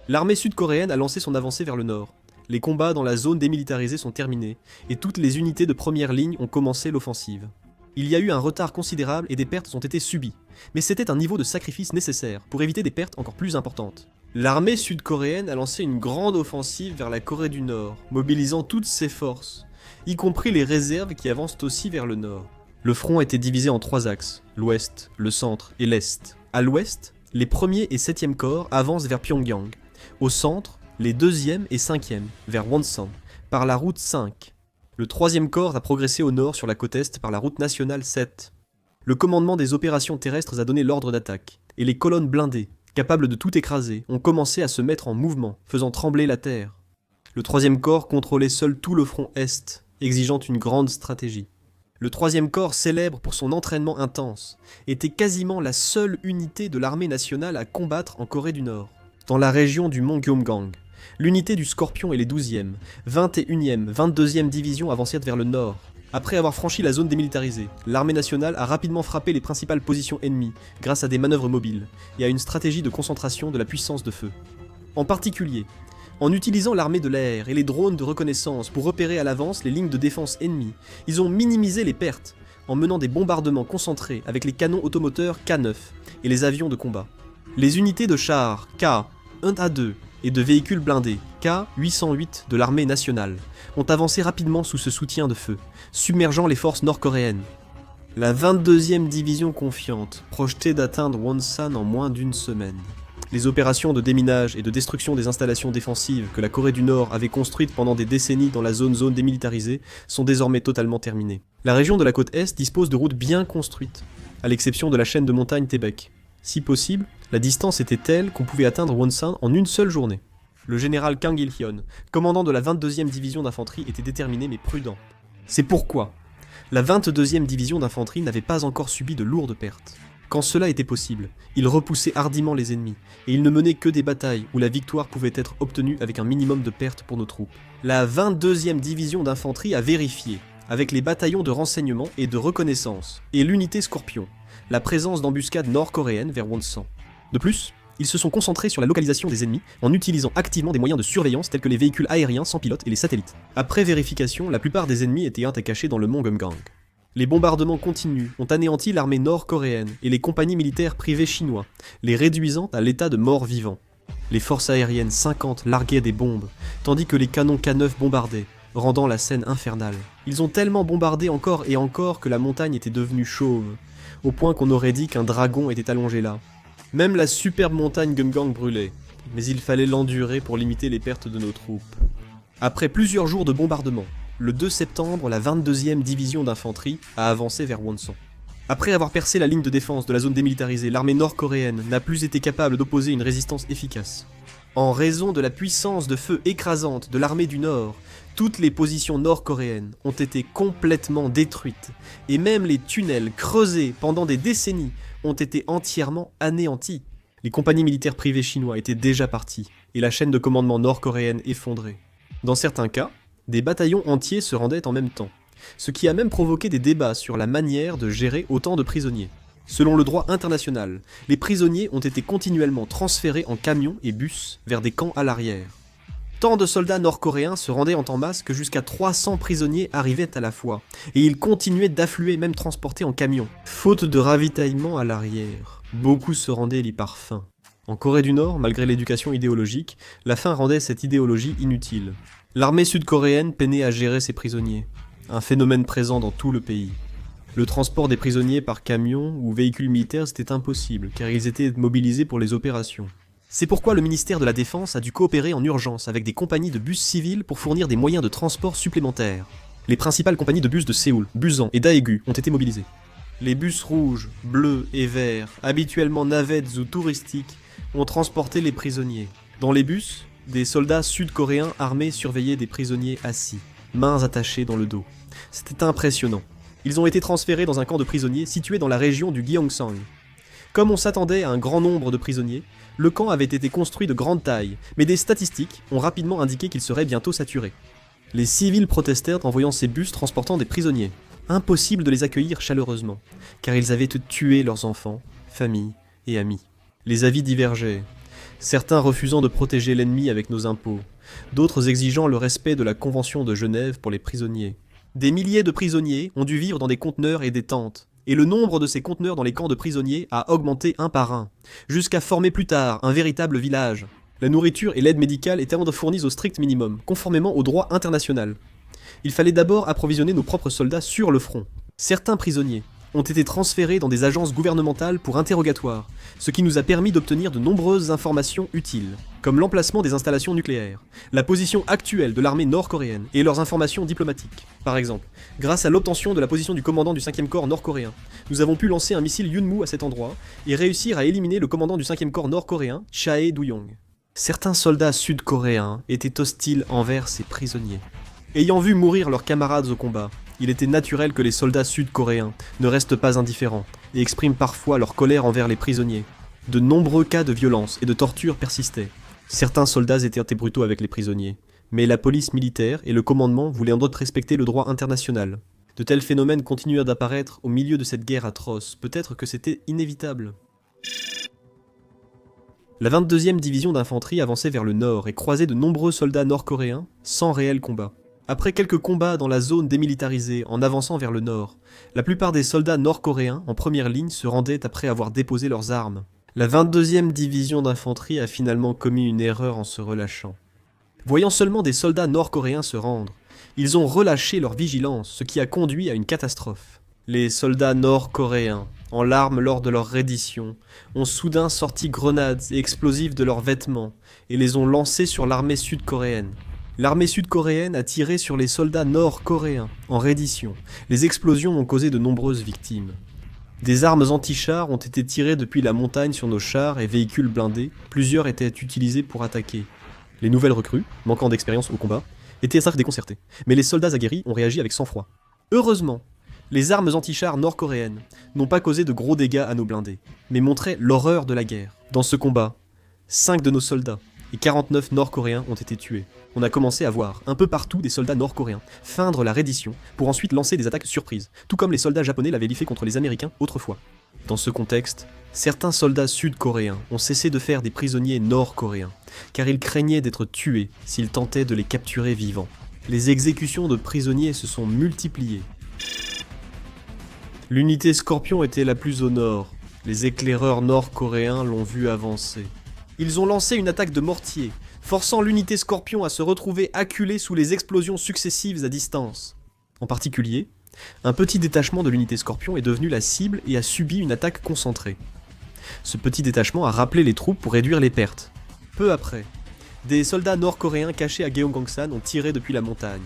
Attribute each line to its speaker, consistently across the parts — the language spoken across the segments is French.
Speaker 1: L'armée sud-coréenne a lancé son avancée vers le nord. Les combats dans la zone démilitarisée sont terminés, et toutes les unités de première ligne ont commencé l'offensive. Il y a eu un retard considérable et des pertes ont été subies, mais c'était un niveau de sacrifice nécessaire pour éviter des pertes encore plus importantes. L'armée sud-coréenne a lancé une grande offensive vers la Corée du Nord, mobilisant toutes ses forces, y compris les réserves qui avancent aussi vers le nord. Le front était divisé en 3 axes, l'ouest, le centre et l'est. À l'ouest, les 1er et 7e corps avancent vers Pyongyang. Au centre, les 2e et 5e vers Wonsan, par la route 5. Le 3e corps a progressé au nord sur la côte est par la route nationale 7. Le commandement des opérations terrestres a donné l'ordre d'attaque, et les colonnes blindées, capables de tout écraser, ont commencé à se mettre en mouvement, faisant trembler la terre. Le 3e corps contrôlait seul tout le front est, exigeant une grande stratégie. Le 3e corps, célèbre pour son entraînement intense, était quasiment la seule unité de l'armée nationale à combattre en Corée du Nord. Dans la région du mont Gyeomgang, l'unité du Scorpion et les 12e, 21e, 22e divisions avancèrent vers le nord. Après avoir franchi la zone démilitarisée, l'armée nationale a rapidement frappé les principales positions ennemies grâce à des manœuvres mobiles et à une stratégie de concentration de la puissance de feu. En particulier, en utilisant l'armée de l'air et les drones de reconnaissance pour repérer à l'avance les lignes de défense ennemies, ils ont minimisé les pertes en menant des bombardements concentrés avec les canons automoteurs K9 et les avions de combat. Les unités de chars K-1A2 et de véhicules blindés K-808 de l'armée nationale ont avancé rapidement sous ce soutien de feu, submergeant les forces nord-coréennes. La 22e division confiante projetait d'atteindre Wonsan en moins d'une semaine. Les opérations de déminage et de destruction des installations défensives que la Corée du Nord avait construites pendant des décennies dans la zone démilitarisée sont désormais totalement terminées. La région de la côte est dispose de routes bien construites, à l'exception de la chaîne de montagnes Taebaek. Si possible, la distance était telle qu'on pouvait atteindre Wonsan en une seule journée. Le général Kang Il-hyun, commandant de la 22e division d'infanterie, était déterminé mais prudent. C'est pourquoi la 22e division d'infanterie n'avait pas encore subi de lourdes pertes. Quand cela était possible, il repoussait hardiment les ennemis, et il ne menait que des batailles où la victoire pouvait être obtenue avec un minimum de pertes pour nos troupes. La 22e division d'infanterie a vérifié, avec les bataillons de renseignement et de reconnaissance, et l'unité Scorpion, la présence d'embuscades nord-coréennes vers Wonsan. De plus, ils se sont concentrés sur la localisation des ennemis en utilisant activement des moyens de surveillance tels que les véhicules aériens sans pilote et les satellites. Après vérification, la plupart des ennemis étaient cachés dans le mont Gyeomgang. Les bombardements continus ont anéanti l'armée nord-coréenne et les compagnies militaires privées chinois, les réduisant à l'état de morts-vivants. Les forces aériennes 50 larguaient des bombes, tandis que les canons K9 bombardaient, rendant la scène infernale. Ils ont tellement bombardé encore et encore que la montagne était devenue chauve, au point qu'on aurait dit qu'un dragon était allongé là. Même la superbe montagne Gyeomgang brûlait, mais il fallait l'endurer pour limiter les pertes de nos troupes. Après plusieurs jours de bombardement, le 2 septembre, la 22e division d'infanterie a avancé vers Wonsan. Après avoir percé la ligne de défense de la zone démilitarisée, l'armée nord-coréenne n'a plus été capable d'opposer une résistance efficace. En raison de la puissance de feu écrasante de l'armée du Nord, toutes les positions nord-coréennes ont été complètement détruites, et même les tunnels creusés pendant des décennies ont été entièrement anéantis. Les compagnies militaires privées chinois étaient déjà parties, et la chaîne de commandement nord-coréenne effondrée. Dans certains cas, des bataillons entiers se rendaient en même temps, ce qui a même provoqué des débats sur la manière de gérer autant de prisonniers. Selon le droit international, les prisonniers ont été continuellement transférés en camions et bus vers des camps à l'arrière. Tant de soldats nord-coréens se rendaient en masse que jusqu'à 300 prisonniers arrivaient à la fois, et ils continuaient d'affluer même transportés en camions. Faute de ravitaillement à l'arrière, beaucoup se rendaient par faim. En Corée du Nord, malgré l'éducation idéologique, la faim rendait cette idéologie inutile. L'armée sud-coréenne peinait à gérer ses prisonniers, un phénomène présent dans tout le pays. Le transport des prisonniers par camion ou véhicules militaires était impossible, car ils étaient mobilisés pour les opérations. C'est pourquoi le ministère de la Défense a dû coopérer en urgence avec des compagnies de bus civils pour fournir des moyens de transport supplémentaires. Les principales compagnies de bus de Séoul, Busan et Daegu ont été mobilisées. Les bus rouges, bleus et verts, habituellement navettes ou touristiques, ont transporté les prisonniers. Dans les bus, des soldats sud-coréens armés surveillaient des prisonniers assis, mains attachées dans le dos. C'était impressionnant. Ils ont été transférés dans un camp de prisonniers situé dans la région du Gyeongsang. Comme on s'attendait à un grand nombre de prisonniers, le camp avait été construit de grande taille, mais des statistiques ont rapidement indiqué qu'il serait bientôt saturé. Les civils protestèrent en voyant ces bus transportant des prisonniers. Impossible de les accueillir chaleureusement, car ils avaient tué leurs enfants, familles et amis. Les avis divergeaient. certains refusant de protéger l'ennemi avec nos impôts, d'autres exigeant le respect de la Convention de Genève pour les prisonniers. Des milliers de prisonniers ont dû vivre dans des conteneurs et des tentes, et le nombre de ces conteneurs dans les camps de prisonniers a augmenté un par un, jusqu'à former plus tard un véritable village. La nourriture et l'aide médicale étaient fournies au strict minimum, conformément au droit international. Il fallait d'abord approvisionner nos propres soldats sur le front. Certains prisonniers ont été transférés dans des agences gouvernementales pour interrogatoire, ce qui nous a permis d'obtenir de nombreuses informations utiles, comme l'emplacement des installations nucléaires, la position actuelle de l'armée nord-coréenne et leurs informations diplomatiques. Par exemple, grâce à l'obtention de la position du commandant du 5e corps nord-coréen, nous avons pu lancer un missile Yunmu à cet endroit et réussir à éliminer le commandant du 5e corps nord-coréen, Chae Do-yong. Certains soldats sud-coréens étaient hostiles envers ces prisonniers. Ayant vu mourir leurs camarades au combat, il était naturel que les soldats sud-coréens ne restent pas indifférents et expriment parfois leur colère envers les prisonniers. De nombreux cas de violence et de torture persistaient. Certains soldats étaient brutaux avec les prisonniers, mais la police militaire et le commandement voulaient en d'autres respecter le droit international. De tels phénomènes continuèrent d'apparaître au milieu de cette guerre atroce, peut-être que c'était inévitable. La 22e division d'infanterie avançait vers le nord et croisait de nombreux soldats nord-coréens sans réel combat. Après quelques combats dans la zone démilitarisée en avançant vers le nord, la plupart des soldats nord-coréens en première ligne se rendaient après avoir déposé leurs armes. La 22e division d'infanterie a finalement commis une erreur en se relâchant. Voyant seulement des soldats nord-coréens se rendre, ils ont relâché leur vigilance, ce qui a conduit à une catastrophe. Les soldats nord-coréens, en larmes lors de leur reddition, ont soudain sorti grenades et explosifs de leurs vêtements et les ont lancés sur l'armée sud-coréenne. L'armée sud-coréenne a tiré sur les soldats nord-coréens, en reddition. Les explosions ont causé de nombreuses victimes. Des armes anti-chars ont été tirées depuis la montagne sur nos chars et véhicules blindés. Plusieurs étaient utilisés pour attaquer. Les nouvelles recrues, manquant d'expérience au combat, étaient certes déconcertées, mais les soldats aguerris ont réagi avec sang-froid. Heureusement, les armes anti-chars nord-coréennes n'ont pas causé de gros dégâts à nos blindés, mais montraient l'horreur de la guerre. Dans ce combat, 5 de nos soldats et 49 nord-coréens ont été tués. On a commencé à voir, un peu partout, des soldats nord-coréens feindre la reddition pour ensuite lancer des attaques surprises, tout comme les soldats japonais l'avaient fait contre les Américains autrefois. Dans ce contexte, certains soldats sud-coréens ont cessé de faire des prisonniers nord-coréens, car ils craignaient d'être tués s'ils tentaient de les capturer vivants. Les exécutions de prisonniers se sont multipliées. L'unité Scorpion était la plus au nord. Les éclaireurs nord-coréens l'ont vu avancer. Ils ont lancé une attaque de mortier, forçant l'unité Scorpion à se retrouver acculée sous les explosions successives à distance. En particulier, un petit détachement de l'unité Scorpion est devenu la cible et a subi une attaque concentrée. Ce petit détachement a rappelé les troupes pour réduire les pertes. Peu après, des soldats nord-coréens cachés à Gyeonggangsan ont tiré depuis la montagne,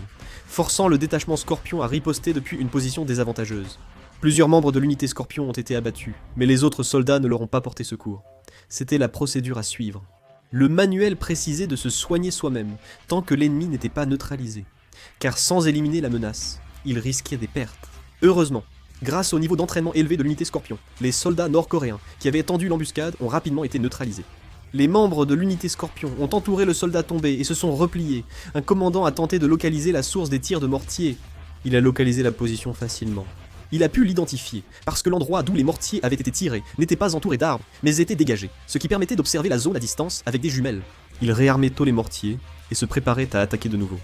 Speaker 1: forçant le détachement Scorpion à riposter depuis une position désavantageuse. Plusieurs membres de l'unité Scorpion ont été abattus, mais les autres soldats ne leur ont pas porté secours. C'était la procédure à suivre. Le manuel précisait de se soigner soi-même, tant que l'ennemi n'était pas neutralisé. Car sans éliminer la menace, il risquait des pertes. Heureusement, grâce au niveau d'entraînement élevé de l'unité Scorpion, les soldats nord-coréens qui avaient tendu l'embuscade ont rapidement été neutralisés. Les membres de l'unité Scorpion ont entouré le soldat tombé et se sont repliés. Un commandant a tenté de localiser la source des tirs de mortier. Il a localisé la position facilement. Il a pu l'identifier, parce que l'endroit d'où les mortiers avaient été tirés n'était pas entouré d'arbres, mais était dégagé, ce qui permettait d'observer la zone à distance avec des jumelles. Il réarmait tôt les mortiers et se préparait à attaquer de nouveau.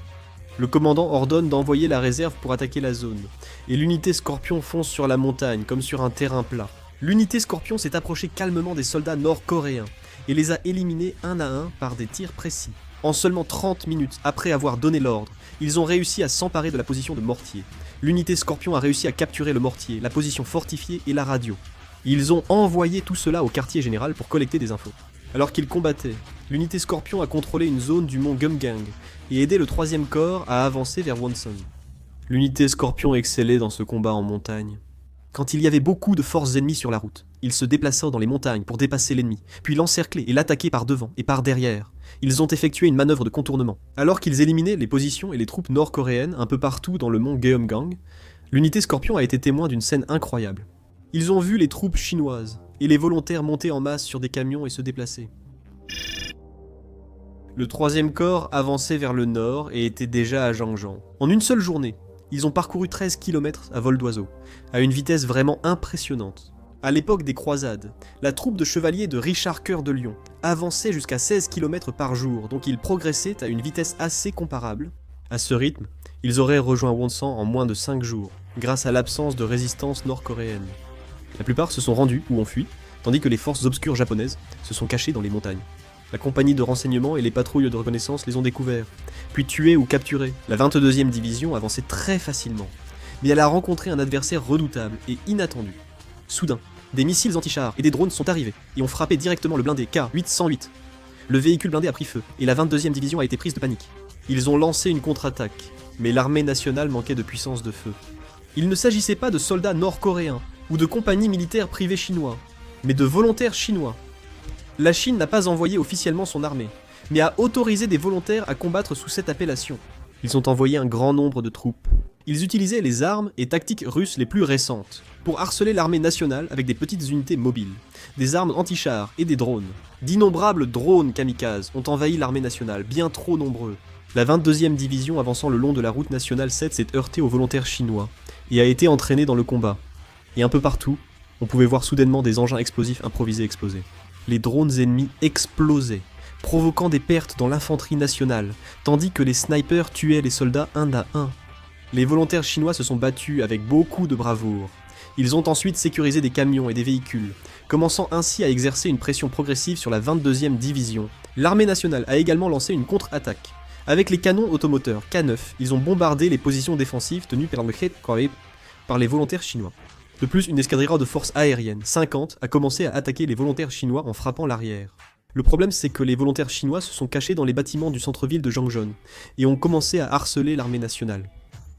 Speaker 1: Le commandant ordonne d'envoyer la réserve pour attaquer la zone, et l'unité Scorpion fonce sur la montagne comme sur un terrain plat. L'unité Scorpion s'est approchée calmement des soldats nord-coréens, et les a éliminés un à un par des tirs précis. En seulement 30 minutes après avoir donné l'ordre, ils ont réussi à s'emparer de la position de mortier. L'unité Scorpion a réussi à capturer le mortier, la position fortifiée et la radio. Ils ont envoyé tout cela au quartier général pour collecter des infos. Alors qu'ils combattaient, l'unité Scorpion a contrôlé une zone du mont Gumgang et aidé le 3e corps à avancer vers Wonsan. L'unité Scorpion excellait dans ce combat en montagne. Quand il y avait beaucoup de forces ennemies sur la route, ils se déplaçaient dans les montagnes pour dépasser l'ennemi, puis l'encercler et l'attaquer par devant et par derrière. Ils ont effectué une manœuvre de contournement. Alors qu'ils éliminaient les positions et les troupes nord-coréennes un peu partout dans le mont Gyeomgang, l'unité Scorpion a été témoin d'une scène incroyable. Ils ont vu les troupes chinoises et les volontaires monter en masse sur des camions et se déplacer. Le 3e corps avançait vers le nord et était déjà à Jangjan. En une seule journée, ils ont parcouru 13 km à vol d'oiseau, à une vitesse vraiment impressionnante. À l'époque des croisades, la troupe de chevaliers de Richard Cœur de Lion avançait jusqu'à 16 km par jour, donc ils progressaient à une vitesse assez comparable. À ce rythme, ils auraient rejoint Wonsan en moins de 5 jours, grâce à l'absence de résistance nord-coréenne. La plupart se sont rendus ou ont fui, tandis que les forces obscures japonaises se sont cachées dans les montagnes. La compagnie de renseignement et les patrouilles de reconnaissance les ont découverts, puis tués ou capturés. La 22e division avançait très facilement, mais elle a rencontré un adversaire redoutable et inattendu. Soudain, des missiles anti-chars et des drones sont arrivés et ont frappé directement le blindé K-808. Le véhicule blindé a pris feu et la 22e division a été prise de panique. Ils ont lancé une contre-attaque, mais l'armée nationale manquait de puissance de feu. Il ne s'agissait pas de soldats nord-coréens ou de compagnies militaires privées chinois, mais de volontaires chinois. La Chine n'a pas envoyé officiellement son armée, mais a autorisé des volontaires à combattre sous cette appellation. Ils ont envoyé un grand nombre de troupes. Ils utilisaient les armes et tactiques russes les plus récentes pour harceler l'armée nationale avec des petites unités mobiles, des armes anti-chars et des drones. D'innombrables drones kamikazes ont envahi l'armée nationale, bien trop nombreux. La 22e division avançant le long de la route nationale 7 s'est heurtée aux volontaires chinois et a été entraînée dans le combat. Et un peu partout, on pouvait voir soudainement des engins explosifs improvisés exploser. Les drones ennemis explosaient, provoquant des pertes dans l'infanterie nationale, tandis que les snipers tuaient les soldats un à un. Les volontaires chinois se sont battus avec beaucoup de bravoure. Ils ont ensuite sécurisé des camions et des véhicules, commençant ainsi à exercer une pression progressive sur la 22e division. L'armée nationale a également lancé une contre-attaque. Avec les canons automoteurs K9, ils ont bombardé les positions défensives tenues par les volontaires chinois. De plus, une escadrille de forces aériennes, 50, a commencé à attaquer les volontaires chinois en frappant l'arrière. Le problème, c'est que les volontaires chinois se sont cachés dans les bâtiments du centre-ville de Jangjeon et ont commencé à harceler l'armée nationale.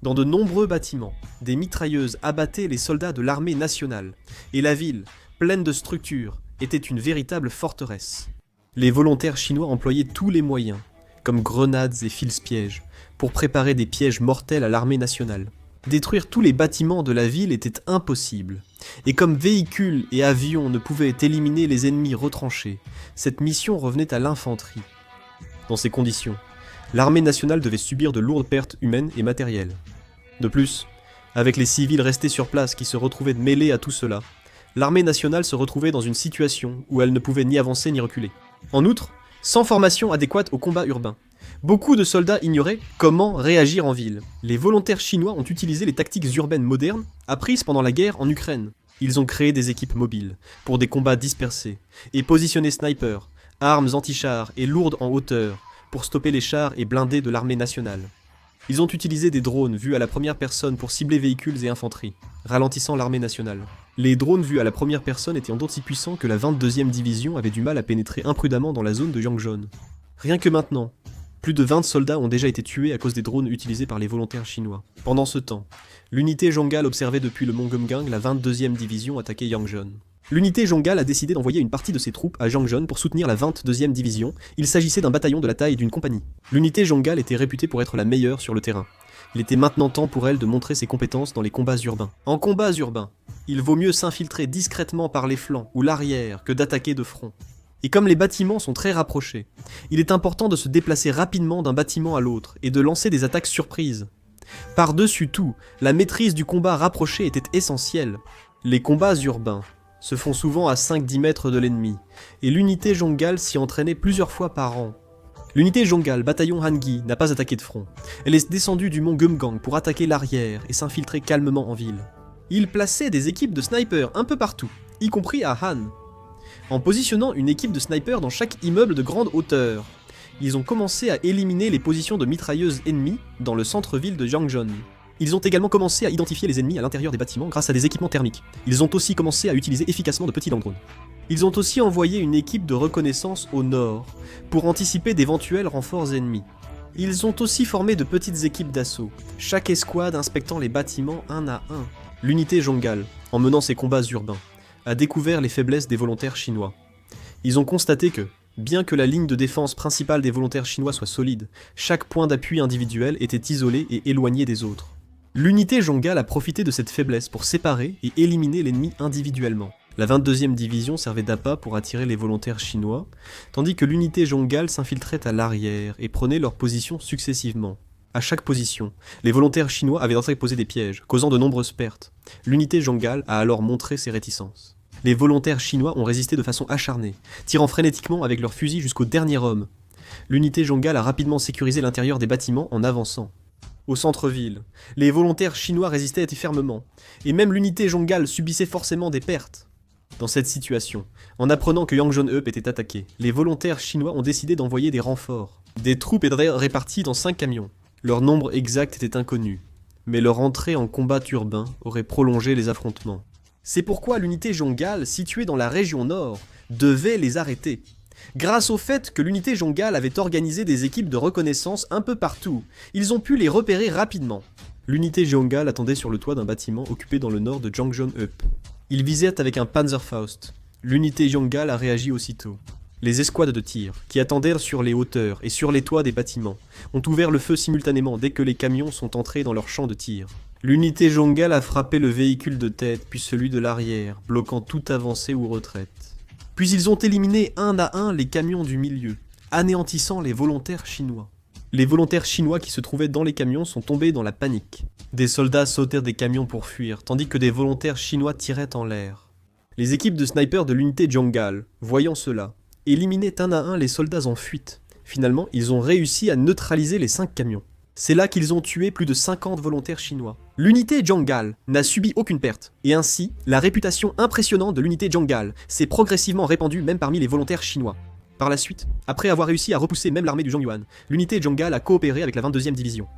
Speaker 1: Dans de nombreux bâtiments, des mitrailleuses abattaient les soldats de l'armée nationale, et la ville, pleine de structures, était une véritable forteresse. Les volontaires chinois employaient tous les moyens, comme grenades et fils-pièges, pour préparer des pièges mortels à l'armée nationale. Détruire tous les bâtiments de la ville était impossible, et comme véhicules et avions ne pouvaient éliminer les ennemis retranchés, cette mission revenait à l'infanterie. Dans ces conditions, l'armée nationale devait subir de lourdes pertes humaines et matérielles. De plus, avec les civils restés sur place qui se retrouvaient mêlés à tout cela, l'armée nationale se retrouvait dans une situation où elle ne pouvait ni avancer ni reculer. En outre, sans formation adéquate au combat urbain, beaucoup de soldats ignoraient comment réagir en ville. Les volontaires chinois ont utilisé les tactiques urbaines modernes apprises pendant la guerre en Ukraine. Ils ont créé des équipes mobiles pour des combats dispersés et positionné snipers, armes anti-chars et lourdes en hauteur pour stopper les chars et blindés de l'armée nationale. Ils ont utilisé des drones vus à la première personne pour cibler véhicules et infanterie, ralentissant l'armée nationale. Les drones vus à la première personne étaient aussi puissants que la 22e division avait du mal à pénétrer imprudemment dans la zone de Jangjeon. Rien que maintenant, plus de 20 soldats ont déjà été tués à cause des drones utilisés par les volontaires chinois. Pendant ce temps, l'unité Zhongal observait depuis le mont Geumgang la 22e division attaquer Yangjeon. L'unité Zhongal a décidé d'envoyer une partie de ses troupes à Jangjeon pour soutenir la 22e division. Il s'agissait d'un bataillon de la taille d'une compagnie. L'unité Zhongal était réputée pour être la meilleure sur le terrain. Il était maintenant temps pour elle de montrer ses compétences dans les combats urbains. En combats urbains, il vaut mieux s'infiltrer discrètement par les flancs ou l'arrière que d'attaquer de front. Et comme les bâtiments sont très rapprochés, il est important de se déplacer rapidement d'un bâtiment à l'autre et de lancer des attaques surprises. Par-dessus tout, la maîtrise du combat rapproché était essentielle. Les combats urbains se font souvent à 5-10 mètres de l'ennemi, et l'unité Zhongal s'y entraînait plusieurs fois par an. L'unité Zhongal, bataillon Hangi, n'a pas attaqué de front. Elle est descendue du mont Geumgang pour attaquer l'arrière et s'infiltrer calmement en ville. Il plaçait des équipes de snipers un peu partout, y compris à Han, en positionnant une équipe de snipers dans chaque immeuble de grande hauteur. Ils ont commencé à éliminer les positions de mitrailleuses ennemies dans le centre-ville de Jangjeon. Ils ont également commencé à identifier les ennemis à l'intérieur des bâtiments grâce à des équipements thermiques. Ils ont aussi commencé à utiliser efficacement de petits drones. Ils ont aussi envoyé une équipe de reconnaissance au nord pour anticiper d'éventuels renforts ennemis. Ils ont aussi formé de petites équipes d'assaut, chaque escouade inspectant les bâtiments un à un. L'unité Zhongal, en menant ses combats urbains, a découvert les faiblesses des volontaires chinois. Ils ont constaté que, bien que la ligne de défense principale des volontaires chinois soit solide, chaque point d'appui individuel était isolé et éloigné des autres. L'unité Zhongal a profité de cette faiblesse pour séparer et éliminer l'ennemi individuellement. La 22e division servait d'appât pour attirer les volontaires chinois, tandis que l'unité Zhongal s'infiltrait à l'arrière et prenait leur position successivement. À chaque position, les volontaires chinois avaient interposé des pièges, causant de nombreuses pertes. L'unité Zhongal a alors montré ses réticences. Les volontaires chinois ont résisté de façon acharnée, tirant frénétiquement avec leurs fusils jusqu'au dernier homme. L'unité Zhongal a rapidement sécurisé l'intérieur des bâtiments en avançant. Au centre-ville, les volontaires chinois résistaient fermement, et même l'unité Zhongal subissait forcément des pertes. Dans cette situation, en apprenant que Yangzhon-Eup était attaqué, les volontaires chinois ont décidé d'envoyer des renforts. Des troupes étaient réparties dans 5 camions. Leur nombre exact était inconnu, mais leur entrée en combat urbain aurait prolongé les affrontements. C'est pourquoi l'unité Zhongal, située dans la région nord, devait les arrêter. Grâce au fait que l'unité Zhongal avait organisé des équipes de reconnaissance un peu partout, ils ont pu les repérer rapidement. L'unité Zhongal attendait sur le toit d'un bâtiment occupé dans le nord de Yangzhon-Eup. Ils visaient avec un Panzerfaust. L'unité Zhongal a réagi aussitôt. Les escouades de tir, qui attendaient sur les hauteurs et sur les toits des bâtiments, ont ouvert le feu simultanément dès que les camions sont entrés dans leur champ de tir. L'unité Zhongal a frappé le véhicule de tête puis celui de l'arrière, bloquant toute avancée ou retraite. Puis ils ont éliminé un à un les camions du milieu, anéantissant les volontaires chinois. Les volontaires chinois qui se trouvaient dans les camions sont tombés dans la panique. Des soldats sautèrent des camions pour fuir, tandis que des volontaires chinois tiraient en l'air. Les équipes de snipers de l'unité Zhongal, voyant cela, éliminaient un à un les soldats en fuite. Finalement, ils ont réussi à neutraliser les 5 camions. C'est là qu'ils ont tué plus de 50 volontaires chinois. L'unité Zhongal n'a subi aucune perte, et ainsi, la réputation impressionnante de l'unité Zhongal s'est progressivement répandue même parmi les volontaires chinois. Par la suite, après avoir réussi à repousser même l'armée du Zhongyuan, l'unité Zhongal a coopéré avec la 22e division.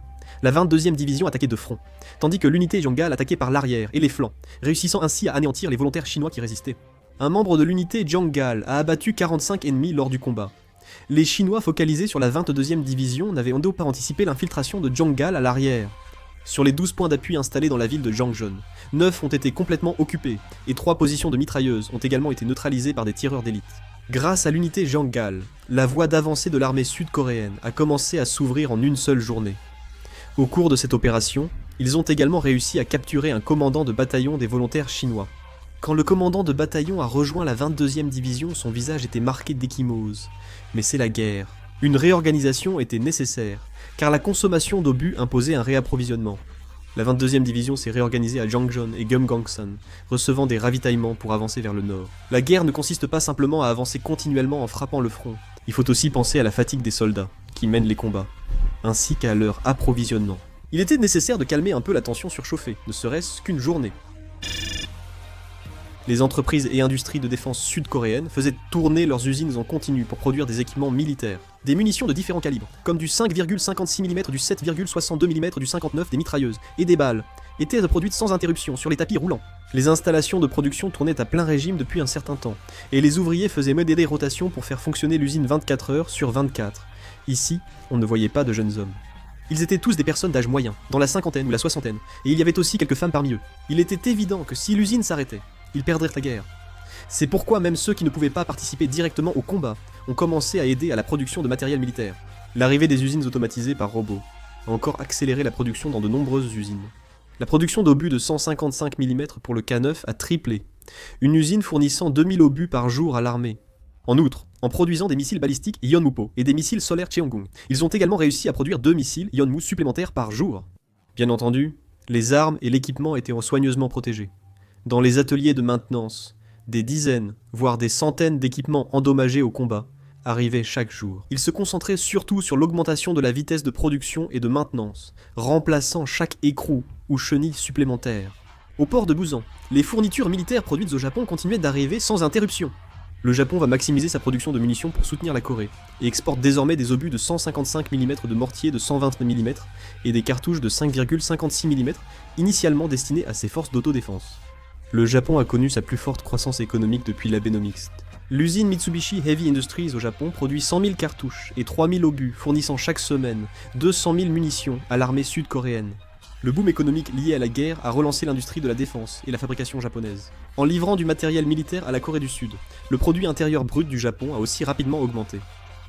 Speaker 1: La 22e division attaquait de front, tandis que l'unité Zhongal attaquait par l'arrière et les flancs, réussissant ainsi à anéantir les volontaires chinois qui résistaient. Un membre de l'unité Zhongal a abattu 45 ennemis lors du combat. Les Chinois focalisés sur la 22e division n'avaient pas anticipé l'infiltration de Zhongal à l'arrière. Sur les 12 points d'appui installés dans la ville de Yangzhon, 9 ont été complètement occupés, et 3 positions de mitrailleuses ont également été neutralisées par des tireurs d'élite. Grâce à l'unité Zhongal, la voie d'avancée de l'armée sud-coréenne a commencé à s'ouvrir en une seule journée. Au cours de cette opération, ils ont également réussi à capturer un commandant de bataillon des volontaires chinois. Quand le commandant de bataillon a rejoint la 22e division, son visage était marqué d'échymose. Mais c'est la guerre. Une réorganisation était nécessaire, car la consommation d'obus imposait un réapprovisionnement. La 22e division s'est réorganisée à Yangzhon et Gyeomgangsan, recevant des ravitaillements pour avancer vers le nord. La guerre ne consiste pas simplement à avancer continuellement en frappant le front. Il faut aussi penser à la fatigue des soldats, qui mènent les combats, ainsi qu'à leur approvisionnement. Il était nécessaire de calmer un peu la tension surchauffée, ne serait-ce qu'une journée. Les entreprises et industries de défense sud-coréennes faisaient tourner leurs usines en continu pour produire des équipements militaires. Des munitions de différents calibres, comme du 5,56 mm, du 7,62 mm, du 59, des mitrailleuses et des balles, étaient produites sans interruption sur les tapis roulants. Les installations de production tournaient à plein régime depuis un certain temps, et les ouvriers faisaient mener des rotations pour faire fonctionner l'usine 24 heures sur 24. Ici, on ne voyait pas de jeunes hommes. Ils étaient tous des personnes d'âge moyen, dans la cinquantaine ou la soixantaine, et il y avait aussi quelques femmes parmi eux. Il était évident que si l'usine s'arrêtait, ils perdraient la guerre. C'est pourquoi même ceux qui ne pouvaient pas participer directement au combat ont commencé à aider à la production de matériel militaire. L'arrivée des usines automatisées par robots a encore accéléré la production dans de nombreuses usines. La production d'obus de 155 mm pour le K9 a triplé, une usine fournissant 2000 obus par jour à l'armée. En outre, en produisant des missiles balistiques Yeonmupo et des missiles solaires Cheonggung, ils ont également réussi à produire 2 missiles Yeonmu supplémentaires par jour. Bien entendu, les armes et l'équipement étaient soigneusement protégés. Dans les ateliers de maintenance, des dizaines, voire des centaines d'équipements endommagés au combat arrivaient chaque jour. Ils se concentraient surtout sur l'augmentation de la vitesse de production et de maintenance, remplaçant chaque écrou ou chenille supplémentaire. Au port de Busan, les fournitures militaires produites au Japon continuaient d'arriver sans interruption. Le Japon va maximiser sa production de munitions pour soutenir la Corée, et exporte désormais des obus de 155 mm de mortier de 120 mm et des cartouches de 5,56 mm, initialement destinés à ses forces d'autodéfense. Le Japon a connu sa plus forte croissance économique depuis l'Abenomics. L'usine Mitsubishi Heavy Industries au Japon produit 100 000 cartouches et 3 000 obus, fournissant chaque semaine 200 000 munitions à l'armée sud-coréenne. Le boom économique lié à la guerre a relancé l'industrie de la défense et la fabrication japonaise. En livrant du matériel militaire à la Corée du Sud, le produit intérieur brut du Japon a aussi rapidement augmenté.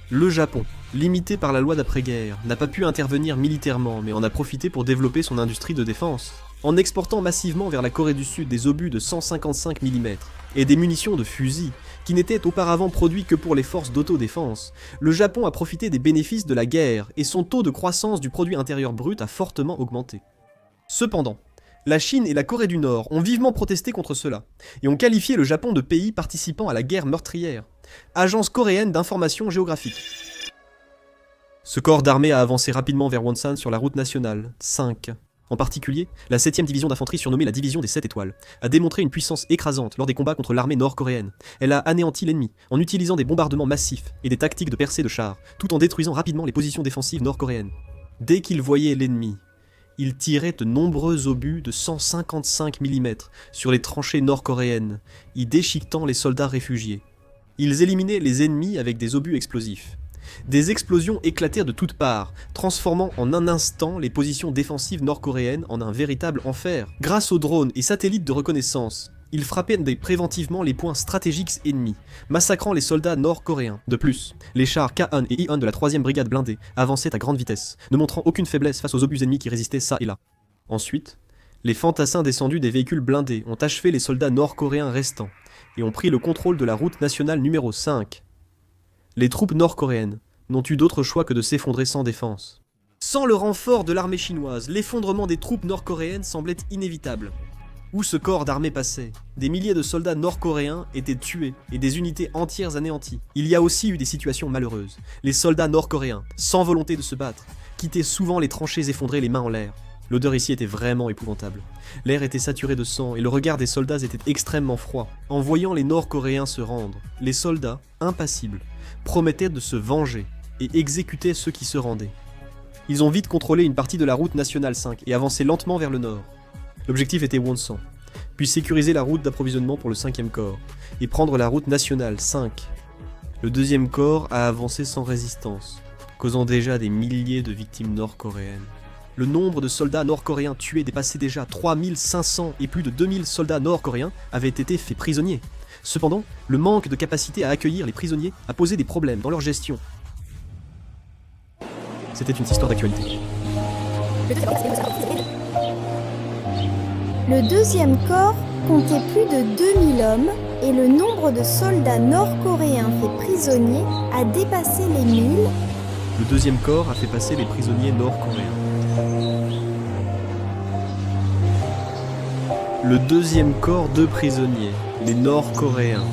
Speaker 1: Le Japon, limité par la loi d'après-guerre, n'a pas pu intervenir militairement, mais en a profité pour développer son industrie de défense. En exportant massivement vers la Corée du Sud des obus de 155 mm et des munitions de fusil, qui n'étaient auparavant produits que pour les forces d'autodéfense, le Japon a profité des bénéfices de la guerre et son taux de croissance du produit intérieur brut a fortement augmenté. Cependant, La Chine et la Corée du Nord ont vivement protesté contre cela, et ont qualifié le Japon de pays participant à la guerre meurtrière. Agence coréenne d'information géographique. Ce corps d'armée a avancé rapidement vers Wonsan sur la route nationale 5. En particulier, la 7e division d'infanterie surnommée la division des 7 étoiles, a démontré une puissance écrasante lors des combats contre l'armée nord-coréenne. Elle a anéanti l'ennemi en utilisant des bombardements massifs et des tactiques de percée de chars, tout en détruisant rapidement les positions défensives nord-coréennes. Dès qu'ils voyaient l'ennemi, ils tiraient de nombreux obus de 155 mm sur les tranchées nord-coréennes, y déchiquetant les soldats réfugiés. Ils éliminaient les ennemis avec des obus explosifs. Des explosions éclatèrent de toutes parts, transformant en un instant les positions défensives nord-coréennes en un véritable enfer. Grâce aux drones et satellites de reconnaissance, ils frappaient préventivement les points stratégiques ennemis, massacrant les soldats nord-coréens. De plus, les chars K-1 et I-1 de la 3e brigade blindée avançaient à grande vitesse, ne montrant aucune faiblesse face aux obus ennemis qui résistaient ça et là. Ensuite, les fantassins descendus des véhicules blindés ont achevé les soldats nord-coréens restants, et ont pris le contrôle de la route nationale numéro 5. Les troupes nord-coréennes n'ont eu d'autre choix que de s'effondrer sans défense. Sans le renfort de l'armée chinoise, l'effondrement des troupes nord-coréennes semblait inévitable. Où ce corps d'armée passait, des milliers de soldats nord-coréens étaient tués et des unités entières anéanties. Il y a aussi eu des situations malheureuses. Les soldats nord-coréens, sans volonté de se battre, quittaient souvent les tranchées effondrées les mains en l'air. L'odeur ici était vraiment épouvantable. L'air était saturé de sang et le regard des soldats était extrêmement froid. En voyant les Nord-Coréens se rendre, les soldats, impassibles, promettaient de se venger et exécutaient ceux qui se rendaient. Ils ont vite contrôlé une partie de la route nationale 5 et avancé lentement vers le nord. L'objectif était Wonsan, puis sécuriser la route d'approvisionnement pour le 5e corps et prendre la route nationale 5. Le 2e corps a avancé sans résistance, causant déjà des milliers de victimes nord-coréennes. Le nombre de soldats nord-coréens tués dépassait déjà 3500 et plus de 2000 soldats nord-coréens avaient été faits prisonniers. Cependant, le manque de capacité à accueillir les prisonniers a posé des problèmes dans leur gestion. C'était une histoire d'actualité.
Speaker 2: Le 2e corps comptait plus de 2000 hommes et le nombre de soldats nord-coréens faits prisonniers a dépassé les 1000.
Speaker 1: Le 2e corps a fait passer les prisonniers nord-coréens. Le 2e corps de prisonniers, les Nord-Coréens.